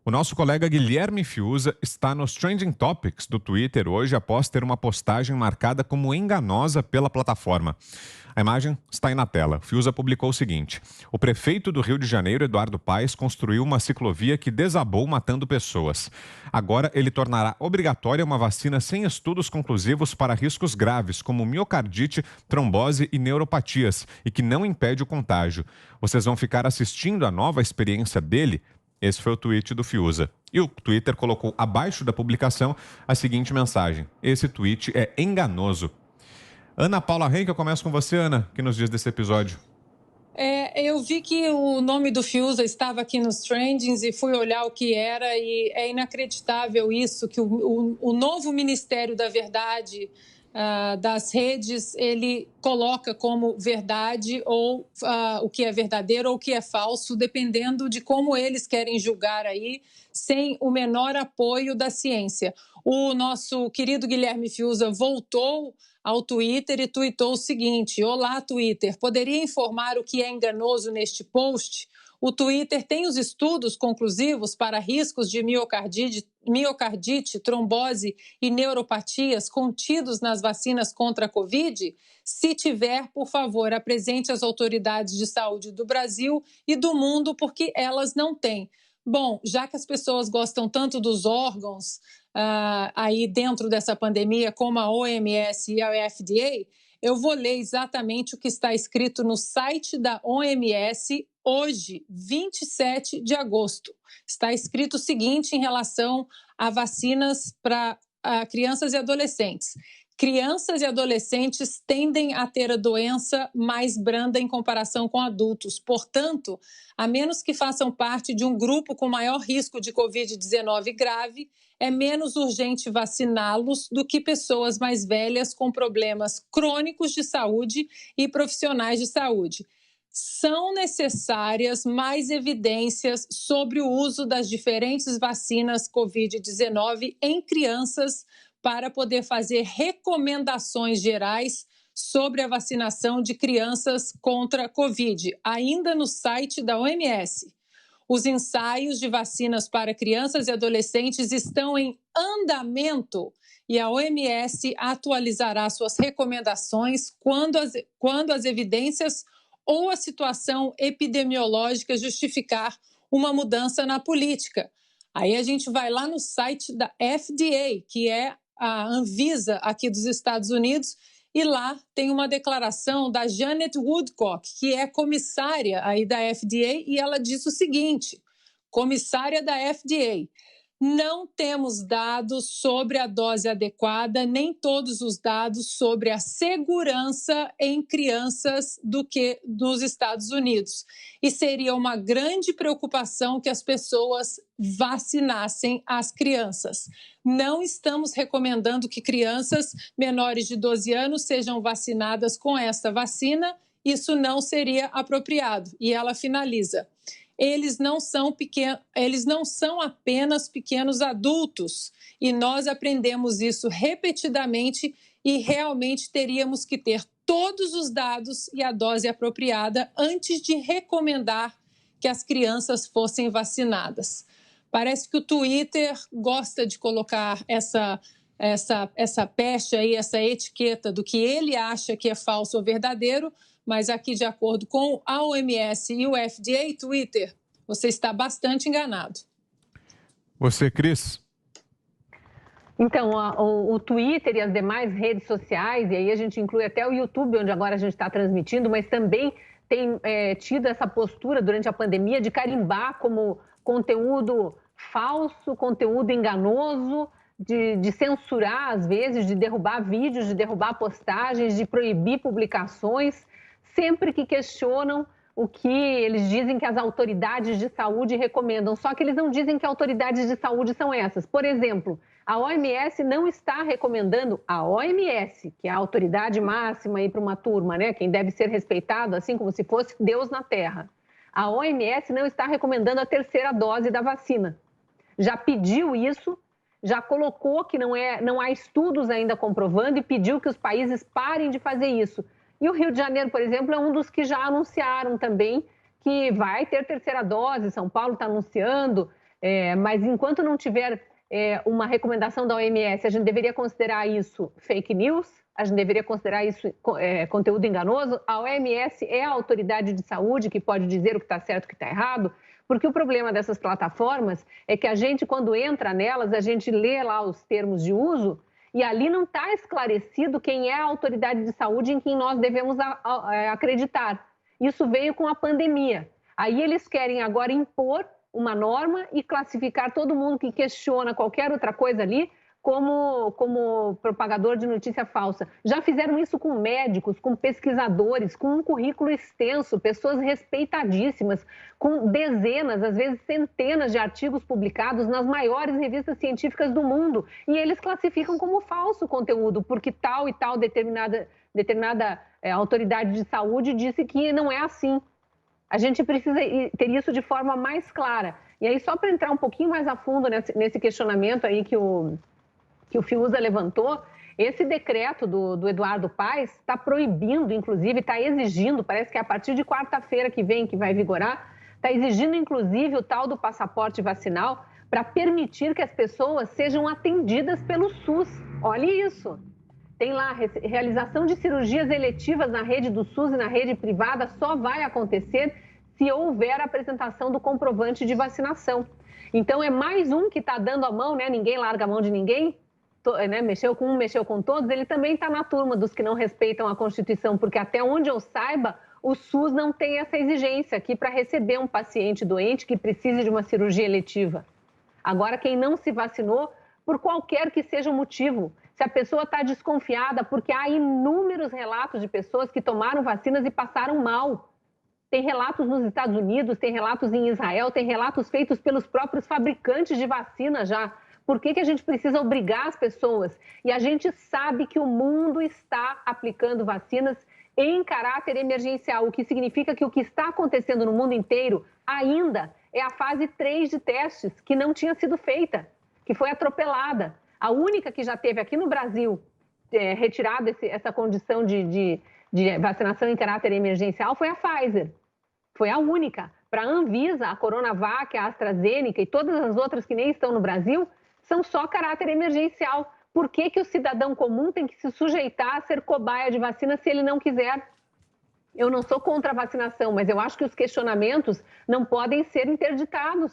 O nosso colega Guilherme Fiuza está nos Trending Topics do Twitter hoje após ter uma postagem marcada como enganosa pela plataforma. A imagem está aí na tela. Fiuza publicou o seguinte: o prefeito do Rio de Janeiro, Eduardo Paes, construiu uma ciclovia que desabou matando pessoas. Agora ele tornará obrigatória uma vacina sem estudos conclusivos para riscos graves, como miocardite, trombose e neuropatias, e que não impede o contágio. Vocês vão ficar assistindo a nova experiência dele? Esse foi o tweet do Fiuza. E o Twitter colocou abaixo da publicação a seguinte mensagem: esse tweet é enganoso. Ana Paula Henke, eu começo com você, Ana, que nos diz desse episódio. Eu vi que o nome do Fiuza estava aqui nos trendings e fui olhar o que era, e é inacreditável isso, que o novo Ministério da Verdade das redes, ele coloca como verdade ou o que é verdadeiro ou o que é falso, dependendo de como eles querem julgar aí, sem o menor apoio da ciência. O nosso querido Guilherme Fiuza voltou ao Twitter e tuitou o seguinte: olá, Twitter, poderia informar o que é enganoso neste post? O Twitter tem os estudos conclusivos para riscos de miocardite, trombose e neuropatias contidos nas vacinas contra a Covid? Se tiver, por favor, apresente às autoridades de saúde do Brasil e do mundo, porque elas não têm. Bom, já que as pessoas gostam tanto dos órgãos aí dentro dessa pandemia, como a OMS e a FDA, eu vou ler exatamente o que está escrito no site da OMS hoje, 27 de agosto. Está escrito o seguinte em relação a vacinas para crianças e adolescentes. Crianças e adolescentes tendem a ter a doença mais branda em comparação com adultos. Portanto, a menos que façam parte de um grupo com maior risco de Covid-19 grave, é menos urgente vaciná-los do que pessoas mais velhas com problemas crônicos de saúde e profissionais de saúde. São necessárias mais evidências sobre o uso das diferentes vacinas Covid-19 em crianças para poder fazer recomendações gerais sobre a vacinação de crianças contra a Covid, ainda no site da OMS. Os ensaios de vacinas para crianças e adolescentes estão em andamento e a OMS atualizará suas recomendações quando as evidências ou a situação epidemiológica justificar uma mudança na política. Aí a gente vai lá no site da FDA, que é a Anvisa aqui dos Estados Unidos, e lá tem uma declaração da Janet Woodcock, que é comissária aí da FDA, e ela diz o seguinte: comissária da FDA, não temos dados sobre a dose adequada, nem todos os dados sobre a segurança em crianças dos Estados Unidos. E seria uma grande preocupação que as pessoas vacinassem as crianças. Não estamos recomendando que crianças menores de 12 anos sejam vacinadas com esta vacina. Isso não seria apropriado. E ela finaliza: eles não são apenas pequenos adultos, e nós aprendemos isso repetidamente, e realmente teríamos que ter todos os dados e a dose apropriada antes de recomendar que as crianças fossem vacinadas. Parece que o Twitter gosta de colocar essa pecha aí, essa etiqueta do que ele acha que é falso ou verdadeiro, mas aqui, de acordo com a OMS e o FDA, Twitter, você está bastante enganado. Você, Cris? Então, o Twitter e as demais redes sociais, e aí a gente inclui até o YouTube, onde agora a gente está transmitindo, mas também tem tido essa postura durante a pandemia de carimbar como conteúdo falso, conteúdo enganoso, de censurar às vezes, de derrubar vídeos, de derrubar postagens, de proibir publicações, sempre que questionam o que eles dizem que as autoridades de saúde recomendam. Só que eles não dizem que autoridades de saúde são essas. Por exemplo, a OMS não está recomendando, a OMS, que é a autoridade máxima aí para uma turma, né? Quem deve ser respeitado, assim como se fosse Deus na Terra. A OMS não está recomendando a terceira dose da vacina. Já pediu isso, já colocou que não há estudos ainda comprovando e pediu que os países parem de fazer isso. E o Rio de Janeiro, por exemplo, é um dos que já anunciaram também que vai ter terceira dose. São Paulo está anunciando, Mas enquanto não tiver uma recomendação da OMS, a gente deveria considerar isso fake news, a gente deveria considerar isso conteúdo enganoso. A OMS é a autoridade de saúde que pode dizer o que está certo e o que está errado, porque o problema dessas plataformas é que a gente, quando entra nelas, a gente lê lá os termos de uso e ali não está esclarecido quem é a autoridade de saúde em quem nós devemos acreditar. Isso veio com a pandemia. Aí eles querem agora impor uma norma e classificar todo mundo que questiona qualquer outra coisa ali como propagador de notícia falsa. Já fizeram isso com médicos, com pesquisadores, com um currículo extenso, pessoas respeitadíssimas, com dezenas, às vezes centenas de artigos publicados nas maiores revistas científicas do mundo. E eles classificam como falso o conteúdo, porque tal e tal determinada autoridade de saúde disse que não é assim. A gente precisa ter isso de forma mais clara. E aí, só para entrar um pouquinho mais a fundo nesse questionamento aí que o Fiuza levantou, esse decreto do Eduardo Paes está proibindo, inclusive, está exigindo, parece que é a partir de quarta-feira que vem que vai vigorar, está exigindo, inclusive, o tal do passaporte vacinal para permitir que as pessoas sejam atendidas pelo SUS. Olha isso! Tem lá, realização de cirurgias eletivas na rede do SUS e na rede privada só vai acontecer se houver a apresentação do comprovante de vacinação. Então, é mais um que está dando a mão, né? Ninguém larga a mão de ninguém, né? Mexeu com um, mexeu com todos. Ele também está na turma dos que não respeitam a Constituição, porque até onde eu saiba, o SUS não tem essa exigência aqui para receber um paciente doente que precise de uma cirurgia eletiva. Agora, quem não se vacinou, por qualquer que seja o motivo, se a pessoa está desconfiada, porque há inúmeros relatos de pessoas que tomaram vacinas e passaram mal. Tem relatos nos Estados Unidos, tem relatos em Israel, tem relatos feitos pelos próprios fabricantes de vacina já. Por que a gente precisa obrigar as pessoas? E a gente sabe que o mundo está aplicando vacinas em caráter emergencial, o que significa que o que está acontecendo no mundo inteiro ainda é a fase 3 de testes, que não tinha sido feita, que foi atropelada. A única que já teve aqui no Brasil retirado essa condição de vacinação em caráter emergencial foi a Pfizer. Foi a única. Para a Anvisa, a Coronavac, a AstraZeneca e todas as outras que nem estão no Brasil, são só caráter emergencial. Por que o cidadão comum tem que se sujeitar a ser cobaia de vacina se ele não quiser? Eu não sou contra a vacinação, mas eu acho que os questionamentos não podem ser interditados.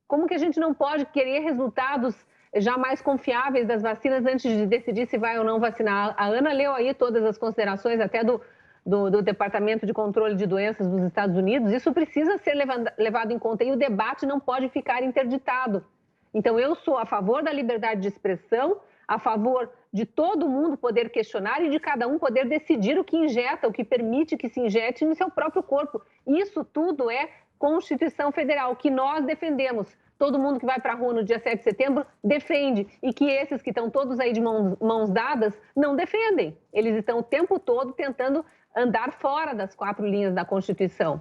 Como que a gente não pode querer resultados já mais confiáveis das vacinas antes de decidir se vai ou não vacinar? A Ana leu aí todas as considerações até do Departamento de Controle de Doenças dos Estados Unidos. Isso precisa ser levado em conta e o debate não pode ficar interditado. Então, eu sou a favor da liberdade de expressão, a favor de todo mundo poder questionar e de cada um poder decidir o que injeta, o que permite que se injete no seu próprio corpo. Isso tudo é Constituição Federal, que nós defendemos. Todo mundo que vai para a rua no dia 7 de setembro defende, e que esses que estão todos aí de mãos dadas não defendem. Eles estão o tempo todo tentando andar fora das 4 linhas da Constituição.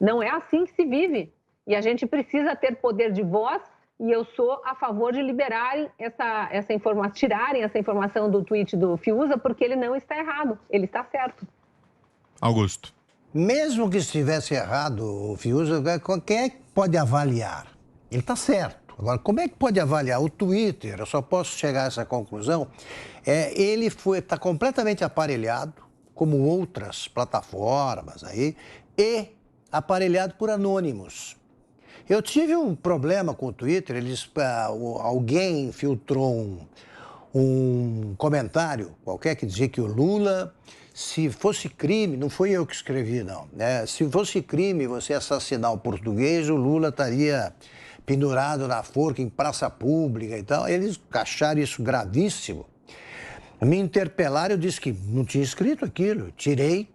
Não é assim que se vive. E a gente precisa ter poder de voz, e eu sou a favor de liberarem essa informação, tirarem essa informação do tweet do Fiuza, porque ele não está errado, ele está certo. Augusto. Mesmo que estivesse errado, o Fiuza, quem é que pode avaliar? Ele está certo. Agora, como é que pode avaliar? O Twitter, eu só posso chegar a essa conclusão, ele está completamente aparelhado, como outras plataformas aí, e aparelhado por anônimos. Eu tive um problema com o Twitter, alguém filtrou um comentário qualquer que dizia que o Lula, se fosse crime, não foi eu que escrevi não, né? Se fosse crime você assassinar o português, o Lula estaria pendurado na forca em praça pública e tal. Eles acharam isso gravíssimo. Me interpelaram, eu disse que não tinha escrito aquilo, tirei.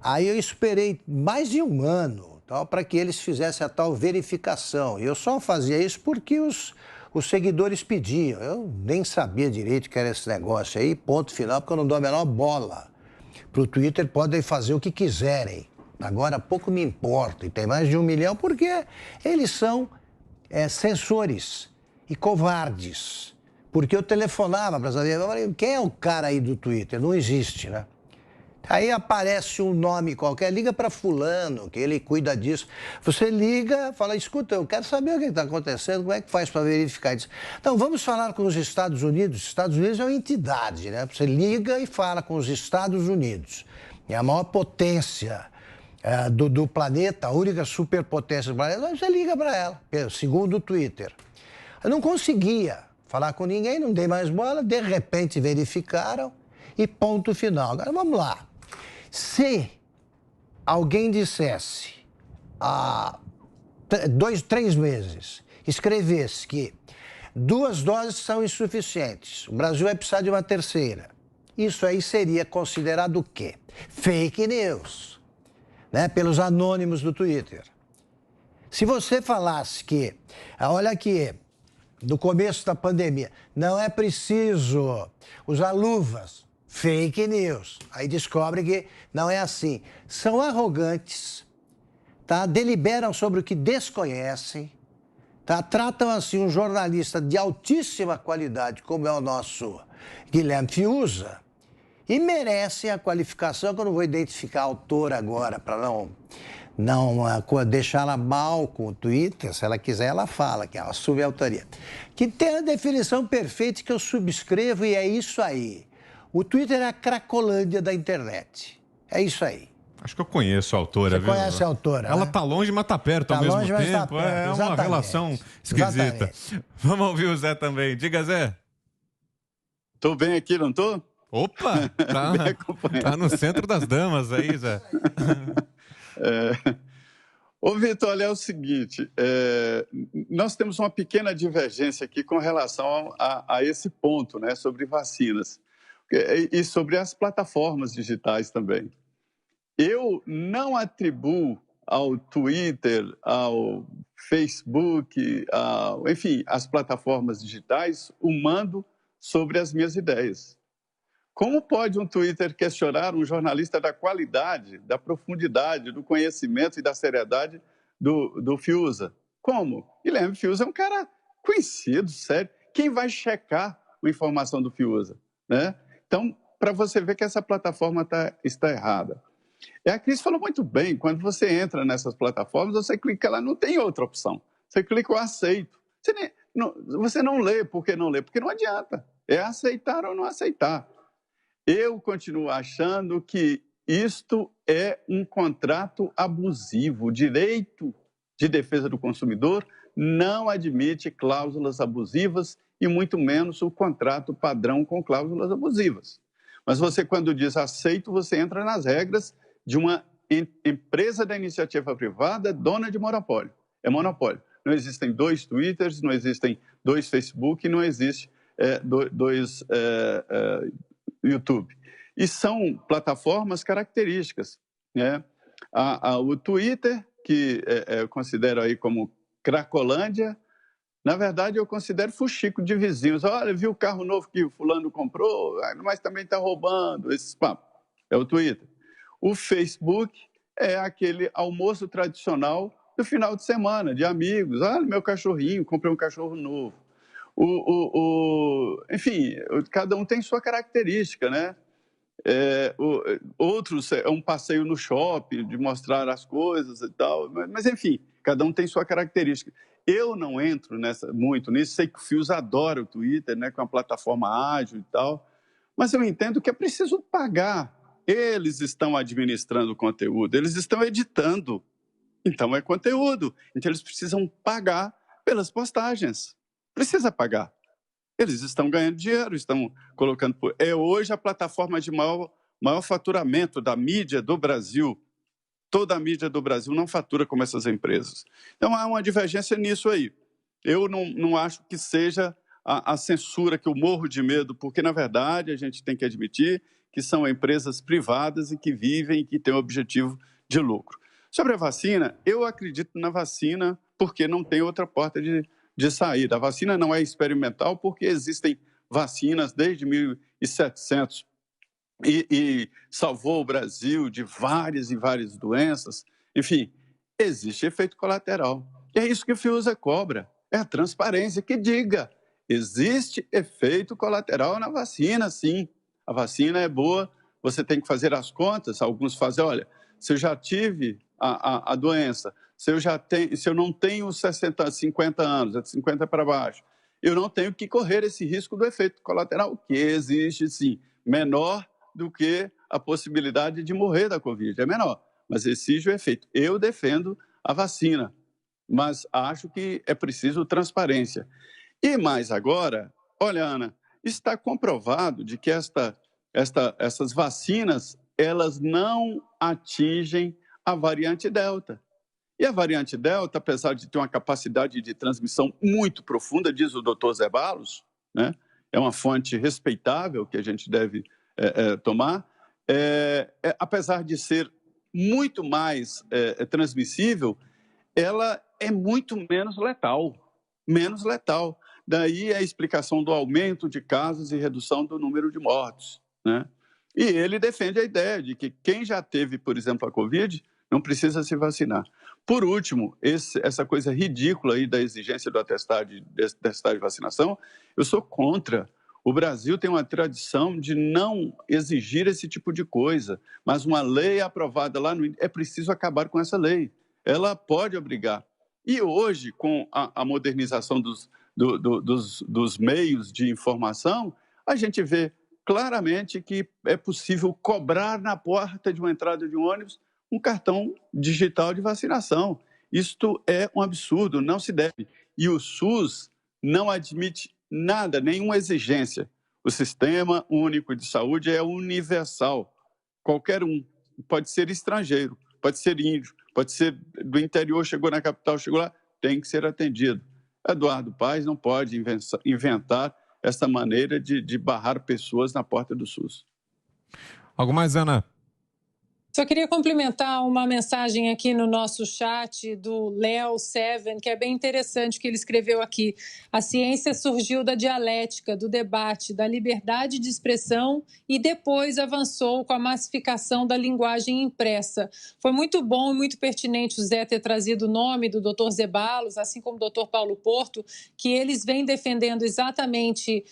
Aí eu esperei mais de um ano para que eles fizessem a tal verificação. E eu só fazia isso porque os seguidores pediam. Eu nem sabia direito o que era esse negócio aí, ponto final, porque eu não dou a menor bola. Para o Twitter podem fazer o que quiserem. Agora pouco me importa, e tem mais de 1 milhão, porque eles são censores e covardes. Porque eu telefonava para saber, quem é o cara aí do Twitter? Não existe, né? Aí aparece um nome qualquer, liga para fulano, que ele cuida disso. Você liga, fala, escuta, eu quero saber o que está acontecendo, como é que faz para verificar isso. Então, vamos falar com os Estados Unidos. Os Estados Unidos é uma entidade, né? Você liga e fala com os Estados Unidos. É a maior potência do planeta, a única superpotência do planeta. Você liga para ela, segundo o Twitter. Eu não conseguia falar com ninguém, não dei mais bola, de repente verificaram e ponto final. Agora, vamos lá. Se alguém dissesse há 3 meses, escrevesse que 2 doses são insuficientes, o Brasil vai precisar de uma terceira, isso aí seria considerado o quê? Fake news, né? Pelos anônimos do Twitter. Se você falasse que, olha aqui, no começo da pandemia, não é preciso usar luvas, fake news. Aí descobre que não é assim. São arrogantes, tá? Deliberam sobre o que desconhecem, tá? Tratam assim um jornalista de altíssima qualidade, como é o nosso Guilherme Fiuza, e merecem a qualificação, que eu não vou identificar a autora agora, para não deixá-la mal com o Twitter. Se ela quiser, ela fala, que é uma subautoria. Que tem a definição perfeita que eu subscrevo e é isso aí. O Twitter é a cracolândia da internet. É isso aí. Acho que eu conheço a autora, viu? Você conhece a autora, Ela né? tá longe, mas tá perto ao mesmo tempo. Tá perto, é uma relação esquisita. Exatamente. Vamos ouvir o Zé também. Diga, Zé. Tô bem aqui, não tô? Opa! Tá no centro das damas aí, Zé. Ô, Vitor, olha, é o seguinte, nós temos uma pequena divergência aqui com relação a esse ponto, né, sobre vacinas e sobre as plataformas digitais também. Eu não atribuo ao Twitter, ao Facebook, enfim, às plataformas digitais, o mando sobre as minhas ideias. Como pode um Twitter questionar um jornalista da qualidade, da profundidade, do conhecimento e da seriedade do Fiuza? Como? Guilherme Fiuza é um cara conhecido, sério. Quem vai checar a informação do Fiuza, né? Então, para você ver que essa plataforma está errada. E a Cris falou muito bem, quando você entra nessas plataformas, você clica lá, não tem outra opção. Você clica o aceito. Você não lê, por que não lê? Porque não adianta. É aceitar ou não aceitar. Eu continuo achando que isto é um contrato abusivo. O direito de defesa do consumidor não admite cláusulas abusivas e muito menos o contrato padrão com cláusulas abusivas. Mas você, quando diz aceito, você entra nas regras de uma empresa da iniciativa privada dona de monopólio. É monopólio. Não existem 2 Twitters, não existem 2 Facebook, não existe 2 YouTube. E são plataformas características, né? O Twitter, que eu considero aí como cracolândia, na verdade eu considero fuxico de vizinhos. Olha, viu o carro novo que o fulano comprou, mas também está roubando, esses papos. É o Twitter. O Facebook é aquele almoço tradicional do final de semana, de amigos. Olha, meu cachorrinho, comprei um cachorro novo. Enfim, cada um tem sua característica, né? Outros é um passeio no shopping, de mostrar as coisas e tal, mas enfim, cada um tem sua característica. Eu não entro muito nisso, sei que o Fios adora o Twitter, né, que é uma plataforma ágil e tal, mas eu entendo que é preciso pagar. Eles estão administrando o conteúdo, eles estão editando, então é conteúdo, então eles precisam pagar pelas postagens, precisa pagar. Eles estão ganhando dinheiro, estão colocando... É hoje a plataforma de maior faturamento da mídia do Brasil. Toda a mídia do Brasil não fatura como essas empresas. Então, há uma divergência nisso aí. Eu não acho que seja a censura que eu morro de medo, porque, na verdade, a gente tem que admitir que são empresas privadas e que vivem e que têm o objetivo de lucro. Sobre a vacina, eu acredito na vacina porque não tem outra porta de saída. A vacina não é experimental porque existem vacinas desde 1700 e salvou o Brasil de várias e várias doenças. Enfim, existe efeito colateral. E é isso que o Fiuza cobra, é a transparência que diga, existe efeito colateral na vacina, sim. A vacina é boa você tem que fazer as contas, alguns fazem, olha, se eu já tive a doença, se eu não tenho 60, 50 anos, é de 50 para baixo, eu não tenho que correr esse risco do efeito colateral, que existe sim, menor do que a possibilidade de morrer da Covid, é menor, mas exige o efeito. Eu defendo a vacina, mas acho que é preciso transparência. E mais agora, olha, Ana, está comprovado de que essas vacinas, elas não atingem a variante Delta. E a variante Delta, apesar de ter uma capacidade de transmissão muito profunda, diz o doutor Zeballos, né? É uma fonte respeitável que a gente deve tomar, apesar de ser muito mais transmissível, ela é muito menos letal, menos letal. Daí a explicação do aumento de casos e redução do número de mortos, né? E ele defende a ideia de que quem já teve, por exemplo, a Covid, não precisa se vacinar. Por último, essa coisa ridícula aí da exigência do atestado de vacinação, eu sou contra. O Brasil tem uma tradição de não exigir esse tipo de coisa, mas uma lei aprovada lá é preciso acabar com essa lei. Ela pode obrigar. E hoje, com a modernização dos meios de informação, a gente vê claramente que é possível cobrar na porta de uma entrada de um ônibus um cartão digital de vacinação. Isto é um absurdo, não se deve. E o SUS não admite nada, nenhuma exigência. O Sistema Único de Saúde é universal. Qualquer um, pode ser estrangeiro, pode ser índio, pode ser do interior, chegou na capital, chegou lá, tem que ser atendido. Eduardo Paes não pode inventar essa maneira de barrar pessoas na porta do SUS. Algo mais, Ana? Só queria complementar uma mensagem aqui no nosso chat do Léo Seven, que é bem interessante, que ele escreveu aqui. A ciência surgiu da dialética, do debate, da liberdade de expressão e depois avançou com a massificação da linguagem impressa. Foi muito bom e muito pertinente o Zé ter trazido o nome do Dr. Zeballos, assim como o Dr. Paulo Porto, que eles vêm defendendo exatamente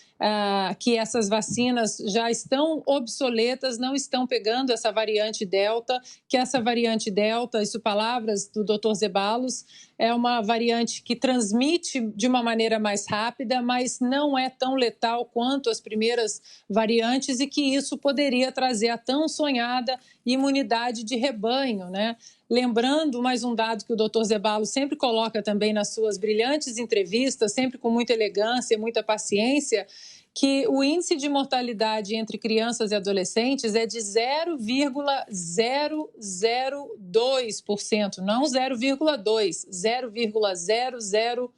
que essas vacinas já estão obsoletas, não estão pegando essa variante Delta, que essa variante Delta, isso palavras do Dr. Zeballos, é uma variante que transmite de uma maneira mais rápida, mas não é tão letal quanto as primeiras variantes e que isso poderia trazer a tão sonhada imunidade de rebanho, né? Lembrando mais um dado que o Dr. Zeballos sempre coloca também nas suas brilhantes entrevistas, sempre com muita elegância e muita paciência, que o índice de mortalidade entre crianças e adolescentes é de 0,002%, não 0,2%,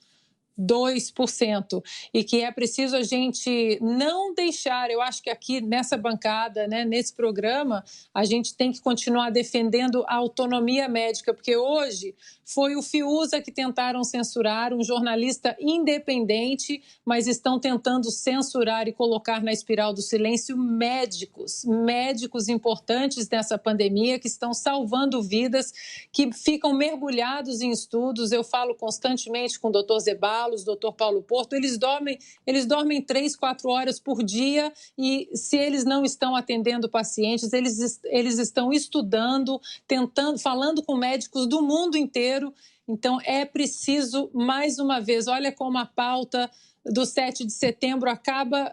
0,002%. E que é preciso a gente não deixar, eu acho que aqui nessa bancada, né, nesse programa, a gente tem que continuar defendendo a autonomia médica, porque hoje foi o Fiuza que tentaram censurar, um jornalista independente, mas estão tentando censurar e colocar na espiral do silêncio médicos importantes nessa pandemia, que estão salvando vidas, que ficam mergulhados em estudos. Eu falo constantemente com o Dr. Zeballos, Dr. Paulo Porto, eles dormem 3, 4 horas por dia e se eles não estão atendendo pacientes, eles estão estudando, tentando, falando com médicos do mundo inteiro. Então é preciso, mais uma vez, olha como a pauta do 7 de setembro acaba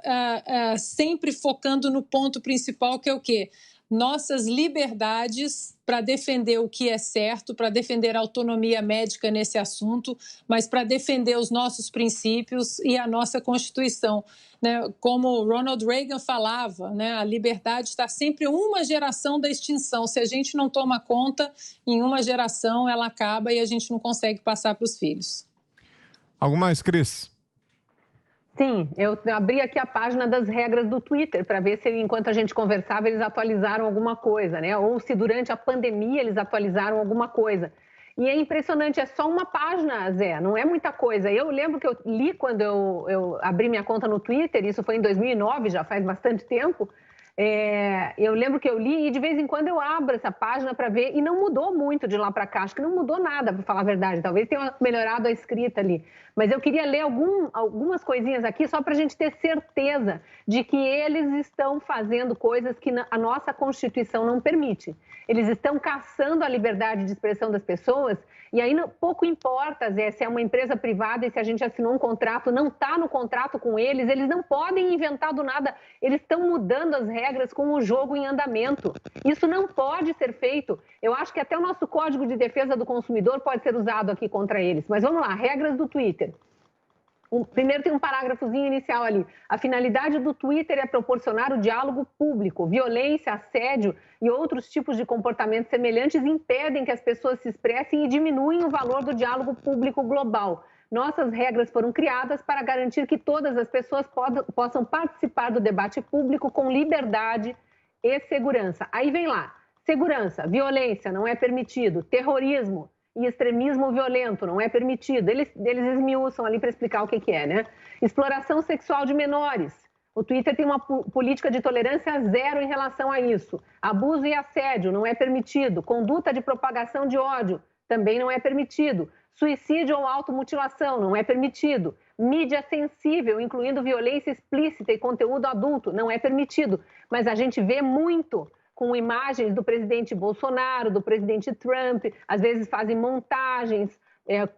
sempre focando no ponto principal, que é o quê? Nossas liberdades para defender o que é certo, para defender a autonomia médica nesse assunto, mas para defender os nossos princípios e a nossa Constituição. Né? Como Ronald Reagan falava, né? A liberdade está sempre uma geração da extinção. Se a gente não toma conta, em uma geração ela acaba e a gente não consegue passar para os filhos. Algo mais, Cris? Sim, eu abri aqui a página das regras do Twitter para ver se, enquanto a gente conversava, eles atualizaram alguma coisa, né? Ou se durante a pandemia eles atualizaram alguma coisa. E é impressionante, é só uma página, Zé, não é muita coisa. Eu lembro que eu li quando eu abri minha conta no Twitter, isso foi em 2009, já faz bastante tempo. Eu lembro que eu li e de vez em quando eu abro essa página para ver e não mudou muito de lá para cá, acho que não mudou nada, para falar a verdade, talvez tenha melhorado a escrita ali, Mas eu queria ler algumas coisinhas aqui só para a gente ter certeza de que eles estão fazendo coisas que a nossa Constituição não permite. Eles estão caçando a liberdade de expressão das pessoas e aí pouco importa, Zé, se é uma empresa privada e se a gente assinou um contrato, não está no contrato com eles, eles não podem inventar do nada, eles estão mudando as regras com o jogo em andamento. Isso não pode ser feito. Eu acho que até o nosso Código de Defesa do Consumidor pode ser usado aqui contra eles. Mas vamos lá, regras do Twitter. Primeiro tem um parágrafozinho inicial ali. A finalidade do Twitter é proporcionar o diálogo público. Violência, assédio e outros tipos de comportamentos semelhantes impedem que as pessoas se expressem e diminuem o valor do diálogo público global. Nossas regras foram criadas para garantir que todas as pessoas possam participar do debate público com liberdade e segurança. Aí vem lá, segurança, violência não é permitido, terrorismo e extremismo violento não é permitido. Eles esmiuçam ali para explicar o que é, né? Exploração sexual de menores. O Twitter tem uma política de tolerância zero em relação a isso. Abuso e assédio não é permitido. Conduta de propagação de ódio também não é permitido. Suicídio ou automutilação não é permitido. Mídia sensível, incluindo violência explícita e conteúdo adulto, não é permitido. Mas a gente vê muito com imagens do presidente Bolsonaro, do presidente Trump, às vezes fazem montagens,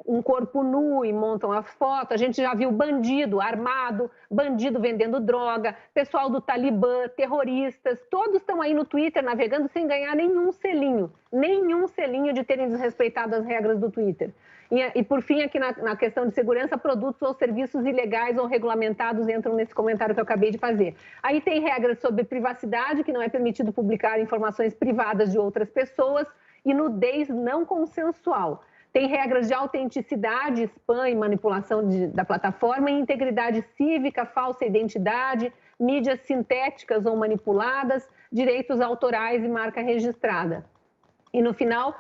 um corpo nu e montam a foto. A gente já viu bandido armado, bandido vendendo droga, pessoal do Talibã, terroristas, todos estão aí no Twitter navegando sem ganhar nenhum selinho de terem desrespeitado as regras do Twitter. E por fim, aqui na questão de segurança, produtos ou serviços ilegais ou regulamentados entram nesse comentário que eu acabei de fazer. Aí tem regras sobre privacidade, que não é permitido publicar informações privadas de outras pessoas, e nudez não consensual. Tem regras de autenticidade, spam e manipulação da plataforma, e integridade cívica, falsa identidade, mídias sintéticas ou manipuladas, direitos autorais e marca registrada. E no final,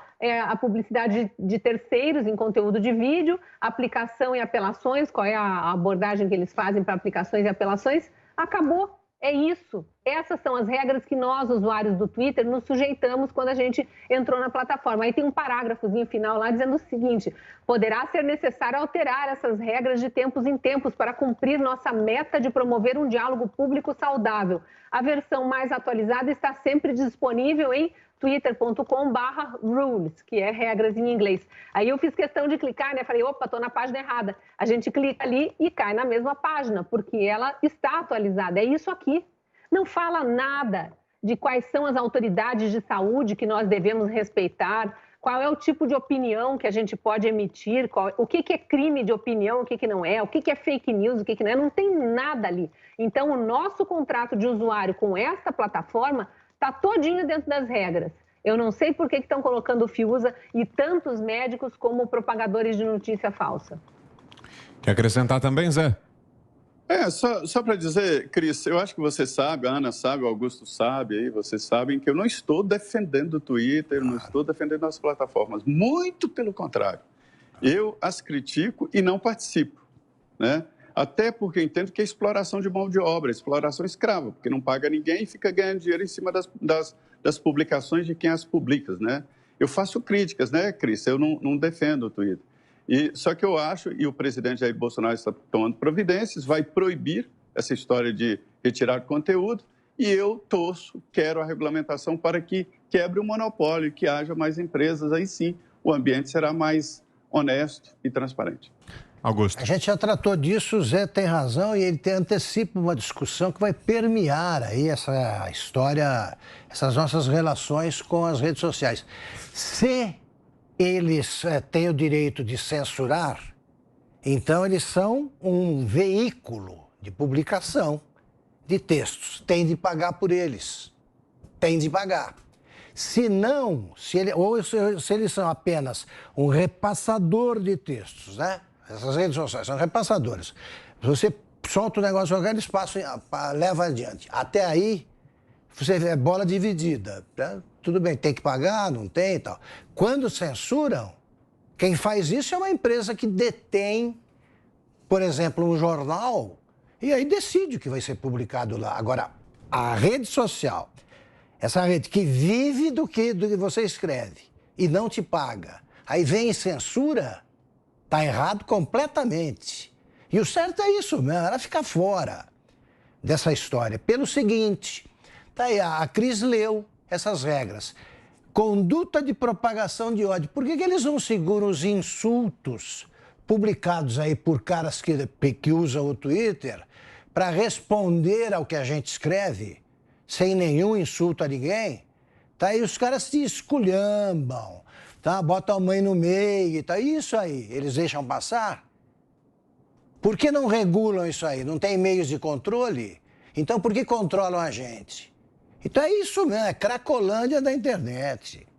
a publicidade de terceiros em conteúdo de vídeo, aplicação e apelações, qual é a abordagem que eles fazem para aplicações e apelações, acabou. É isso. Essas são as regras que nós, usuários do Twitter, nos sujeitamos quando a gente entrou na plataforma. Aí tem um parágrafozinho final lá dizendo o seguinte: poderá ser necessário alterar essas regras de tempos em tempos para cumprir nossa meta de promover um diálogo público saudável. A versão mais atualizada está sempre disponível em twitter.com/rules, que é regras em inglês. Aí eu fiz questão de clicar, né? Falei, opa, estou na página errada. A gente clica ali e cai na mesma página, porque ela está atualizada. É isso aqui. Não fala nada de quais são as autoridades de saúde que nós devemos respeitar, qual é o tipo de opinião que a gente pode emitir, o que é crime de opinião, o que não é, o que é fake news, o que não é. Não tem nada ali. Então, o nosso contrato de usuário com essa plataforma está todinho dentro das regras. Eu não sei por que estão colocando o Fiuza e tantos médicos como propagadores de notícia falsa. Quer acrescentar também, Zé? Só para dizer, Cris, eu acho que você sabe, a Ana sabe, o Augusto sabe, aí vocês sabem que eu não estou defendendo o Twitter, não estou defendendo as plataformas. Muito pelo contrário. Eu as critico e não participo, né? Até porque eu entendo que é exploração de mão de obra, exploração escrava, porque não paga ninguém e fica ganhando dinheiro em cima das publicações de quem as publica, né? Eu faço críticas, né, Cris? Eu não defendo o Twitter. Só que eu acho, e o presidente Jair Bolsonaro está tomando providências, vai proibir essa história de retirar conteúdo, e eu quero a regulamentação para que quebre o monopólio, que haja mais empresas, aí sim o ambiente será mais honesto e transparente. Augusto. A gente já tratou disso, o Zé tem razão, e ele antecipa uma discussão que vai permear aí essa história, essas nossas relações com as redes sociais. Se eles têm o direito de censurar, então eles são um veículo de publicação de textos. Tem de pagar por eles. Tem de pagar. Se não, se eles são apenas um repassador de textos, né? Essas redes sociais são repassadores. Você solta o negócio, eles passam, leva adiante. Até aí, você vê bola dividida. Né? Tudo bem, tem que pagar, não tem e tal. Quando censuram, quem faz isso é uma empresa que detém, por exemplo, um jornal, e aí decide o que vai ser publicado lá. Agora, a rede social, essa rede que vive do que você escreve e não te paga, aí vem e censura, Está errado completamente. E o certo é isso mesmo, ela fica fora dessa história. Pelo seguinte, tá aí, a Cris leu essas regras. Conduta de propagação de ódio. Por que eles não seguram os insultos publicados aí por caras que usam o Twitter para responder ao que a gente escreve, sem nenhum insulto a ninguém? Tá aí, os caras se esculhambam, tá? Botam a mãe no meio, tá? Isso aí, eles deixam passar? Por que não regulam isso aí? Não tem meios de controle? Então, por que controlam a gente? Então é isso mesmo, é Cracolândia da internet.